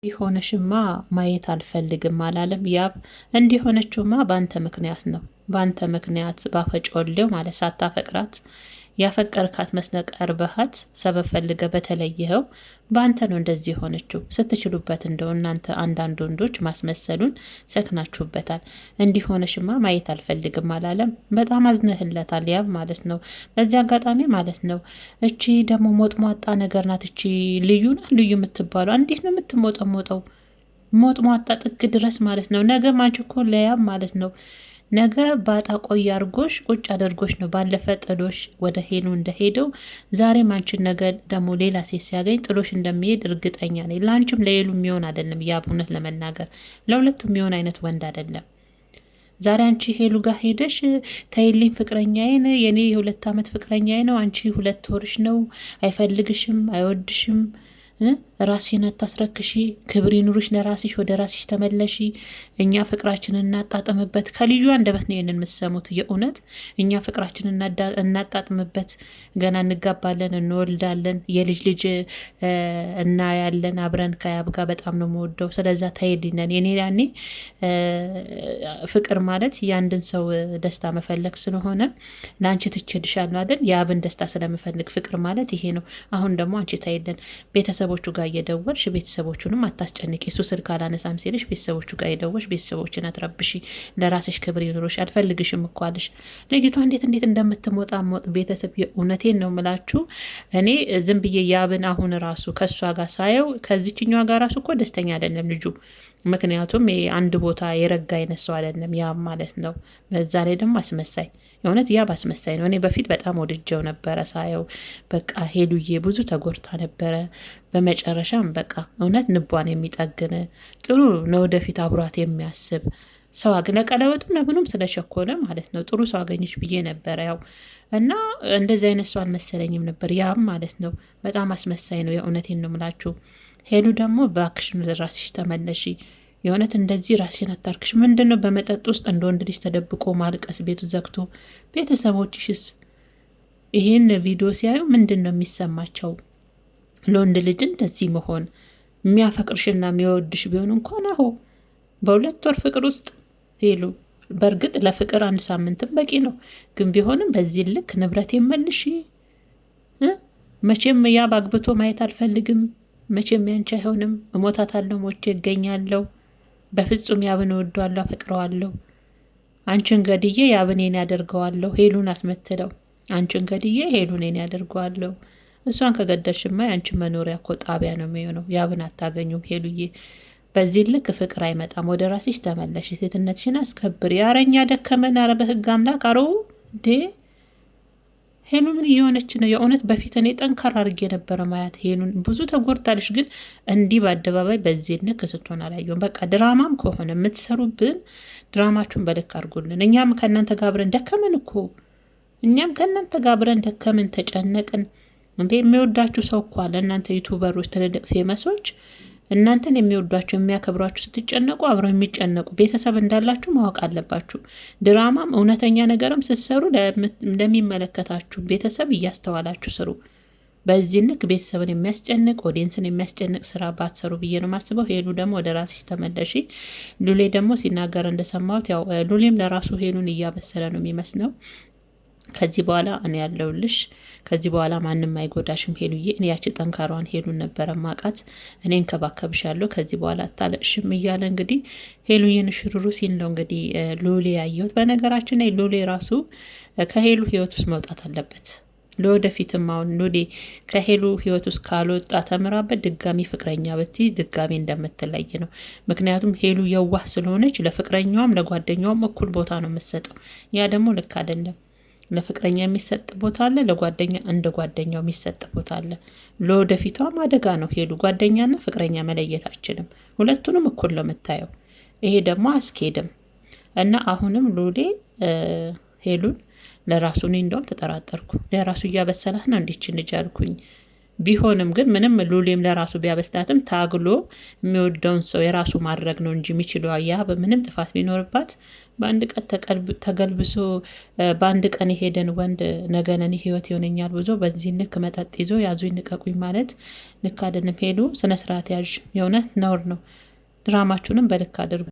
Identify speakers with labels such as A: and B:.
A: እንዲሆነሽማ ማየት አልፈልግም አላለም ያብ። እንዲሆነችውማ በአንተ ምክንያት ነው። በአንተ ምክንያት ባፈጮሌው ማለት ሳታፈቅራት ያፈቀርካት መስለ ቀርበሃት ሰበብ ፈልገ በተለየኸው በአንተ ነው እንደዚህ የሆነችው። ስትችሉበት እንደው እናንተ አንዳንድ ወንዶች ማስመሰሉን ሰክናችሁበታል። እንዲሆነሽማ ማየት አልፈልግም አላለም። በጣም አዝነህለታል ያብ ማለት ነው። በዚህ አጋጣሚ ማለት ነው እቺ ደግሞ ሞጥሟጣ ነገር ናት። እቺ ልዩ ናት። ልዩ የምትባለው እንዴት ነው የምትሞጠሞጠው? ሞጥሟጣ ጥግ ድረስ ማለት ነው። ነገ ማንቺ እኮ ለያብ ማለት ነው ነገ ባጣ ቆይ አርጎሽ ቁጭ አድርጎሽ ነው። ባለፈ ጥሎሽ ወደ ሄኑ እንደሄደው ዛሬ ማንችን ነገ ደግሞ ሌላ ሴት ሲያገኝ ጥሎሽ እንደሚሄድ እርግጠኛ ነኝ። ለአንቺም ለሄሉ የሚሆን አይደለም ያ። እውነት ለመናገር ለሁለቱ የሚሆን አይነት ወንድ አይደለም። ዛሬ አንቺ ሄሉ ጋር ሄደሽ ተይልኝ ፍቅረኛዬን፣ የኔ የ2 ዓመት ፍቅረኛዬ ነው፣ አንቺ 2 ወርሽ ነው፣ አይፈልግሽም፣ አይወድሽም፣ ራስሽን አታስረክሺ፣ ክብር ይኑርሽ ለራስሽ፣ ወደ ራስሽ ተመለሺ፣ እኛ ፍቅራችንን እናጣጥምበት። ከልዩ አንደበት ነው ይሄንን የምትሰሙት። የእውነት እኛ ፍቅራችንን እናጣጥምበት፣ ገና እንጋባለን፣ እንወልዳለን፣ የልጅ ልጅ እናያለን አብረን ከያብ ጋር በጣም ነው የምወደው። ስለዛ ተይልኝነን የኔ ያኔ ፍቅር ማለት የአንድን ሰው ደስታ መፈለግ ስለሆነ ለአንቺ ትችልሻለሁ አይደል? የአብን ደስታ ስለምፈልግ ፍቅር ማለት ይሄ ነው። አሁን ደግሞ አንቺ ተይልን ቤተሰቦቹ ጋር እየደወልሽ ቤተሰቦቹንም አታስጨንቂ። እሱ ስልክ አላነሳም ሲልሽ ቤተሰቦቹ ጋር እየደወልሽ ቤተሰቦችን አትረብሺ። ለራስሽ ክብር ይኑሮሽ። አልፈልግሽም እኮ አለሽ። ልጅቷ እንዴት እንደምትሞጣ ሞጥ ቤተሰብ የእውነቴን ነው ምላችሁ። እኔ ዝም ብዬ ያብን አሁን ራሱ ከእሷ ጋር ሳየው ከዚችኛዋ ጋር ራሱ እኮ ደስተኛ አይደለም ልጁ። ምክንያቱም አንድ ቦታ የረጋ አይነት ሰው አይደለም ያብ ማለት ነው። በዛ ላይ ደግሞ አስመሳይ፣ የእውነት ያብ አስመሳይ ነው። እኔ በፊት በጣም ወድጀው ነበረ ሳየው። በቃ ሄሉዬ ብዙ ተጎድታ ነበረ። በመጨረሻም በቃ እውነት ንቧን የሚጠግን ጥሩ ነው፣ ወደፊት አብሯት የሚያስብ ሰው አግነ ቀለበቱም ለምኑም ስለቸኮለ ማለት ነው ጥሩ ሰው አገኘች ብዬ ነበረ ያው። እና እንደዚህ አይነት ሰው አልመሰለኝም ነበር ያብ ማለት ነው። በጣም አስመሳይ ነው፣ የእውነቴን ነው ምላችሁ። ሄሉ ደግሞ በአክሽን ራስሽ ተመለሺ። የእውነት እንደዚህ ራስሽን አታርክሽ። ምንድን ነው በመጠጥ ውስጥ እንደ ወንድ ልጅ ተደብቆ ማልቀስ ቤቱ ዘግቶ? ቤተሰቦችሽስ ይህን ቪዲዮ ሲያዩ ምንድን ነው የሚሰማቸው? ለወንድ ልጅ እንደዚህ መሆን የሚያፈቅርሽና የሚወድሽ ቢሆን እንኳን አሁ በ2 ወር ፍቅር ውስጥ ሄሉ በእርግጥ ለፍቅር 1 ሳምንትም በቂ ነው። ግን ቢሆንም በዚህ ልክ ንብረት የመልሽ መቼም ያብ አግብቶ ማየት አልፈልግም። መቼም ያንቺ አይሆንም። እሞታታለሁ፣ ሞቼ እገኛለሁ። በፍጹም ያብን እወደዋለሁ፣ አፈቅረዋለሁ። አንቺን ገድዬ ያብን እኔን ያደርገዋለሁ። ሄሉን አትመትለው። አንቺን ገድዬ ሄሉን እኔን ያደርገዋለሁ። እሷን ከገደልሽማ ያንቺ መኖሪያ እኮ ጣቢያ ነው የሚሆነው። ያብን አታገኙም ሄሉዬ። በዚህ ልክ ፍቅር አይመጣም። ወደ ራስሽ ተመለሽ። ሴትነትሽን አስከብሪ። ያረኛ ደከመን። አረ በህግ አምላክ አረው እንዴ! ሄሉ ምን እየሆነች ነው? የእውነት በፊት እኔ ጠንካራ አድርጌ የነበረ ማያት ሄሉን ብዙ ተጎድታለች። ግን እንዲህ በአደባባይ በዚህ ልክ ስትሆን አላየሁም። በቃ ድራማም ከሆነ የምትሰሩብን ድራማችሁን በልክ አድርጉልን። እኛም ከእናንተ ጋር አብረን ደከመን እኮ እኛም ከእናንተ ጋር አብረን ደከመን፣ ተጨነቅን። እንዴ የሚወዳችሁ ሰው እኮ አለ። እናንተ ዩቱበሮች፣ ትልልቅ ፌመሶች እናንተን የሚወዷቸው የሚያከብሯችሁ ስትጨነቁ አብረው የሚጨነቁ ቤተሰብ እንዳላችሁ ማወቅ አለባችሁ። ድራማም እውነተኛ ነገርም ስትሰሩ ለሚመለከታችሁ ቤተሰብ እያስተዋላችሁ ስሩ። በዚህ ልክ ቤተሰብን የሚያስጨንቅ ኦዲየንስን የሚያስጨንቅ ስራ ባትሰሩ ብዬ ነው ማስበው። ሄሉ ደግሞ ወደ ራስሽ ተመለሺ። ሉሌ ደግሞ ሲናገር እንደሰማሁት ያው ሉሌም ለራሱ ሄሉን እያበሰለ ነው የሚመስለው። ከዚህ በኋላ እኔ ያለውልሽ፣ ከዚህ በኋላ ማንም አይጎዳሽም ሄሉዬ። እኔ ያቺ ጠንካሯን ሄሉን ነበረ ማቃት። እኔ እንከባከብሻለሁ፣ ከዚህ በኋላ አታለቅሽም እያለ እንግዲህ ሄሉዬን ሽሩሩ ሲል ነው እንግዲህ ሉሌ ያየሁት። በነገራችን ላይ ሉሌ ራሱ ከሄሉ ህይወት ውስጥ መውጣት አለበት። ለወደፊትም አሁን ሉሌ ከሄሉ ህይወት ውስጥ ካልወጣ ተምራበት ድጋሚ ፍቅረኛ ብትይዝ ድጋሚ እንደምትለይ ነው። ምክንያቱም ሄሉ የዋህ ስለሆነች ለፍቅረኛዋም ለጓደኛዋም እኩል ቦታ ነው የምትሰጠው። ያ ደግሞ ልክ አይደለም። ለፍቅረኛ የሚሰጥ ቦታ አለ፣ ለጓደኛ እንደ ጓደኛው የሚሰጥ ቦታ አለ። ለወደፊቷም አደጋ ነው። ሄሉ ጓደኛና ፍቅረኛ መለየት አችልም። ሁለቱንም እኩል ነው የምታየው። ይሄ ደግሞ አስኬድም እና አሁንም ሉሌ ሄሉን ለራሱ እኔ እንደውም ተጠራጠርኩ። ለራሱ እያበሰላት ነው እንዲችን ልጅ አልኩኝ። ቢሆንም ግን ምንም ሉሌም ለራሱ ቢያበስታትም ታግሎ የሚወደውን ሰው የራሱ ማድረግ ነው እንጂ የሚችለው ያብ ምንም ጥፋት ቢኖርባት በአንድ ቀን ተገልብሶ በአንድ ቀን የሄደን ወንድ ነገነን ህይወት ይሆነኛል ብዙ በዚህ ንክ መጠጥ ይዞ ያዙ ይንቀቁኝ ማለት ልክ አይደለም። ሄሉ ስነ ስርዓት ያዥ፣ የእውነት ነውር ነው። ድራማችሁንም በልክ አድርጉ።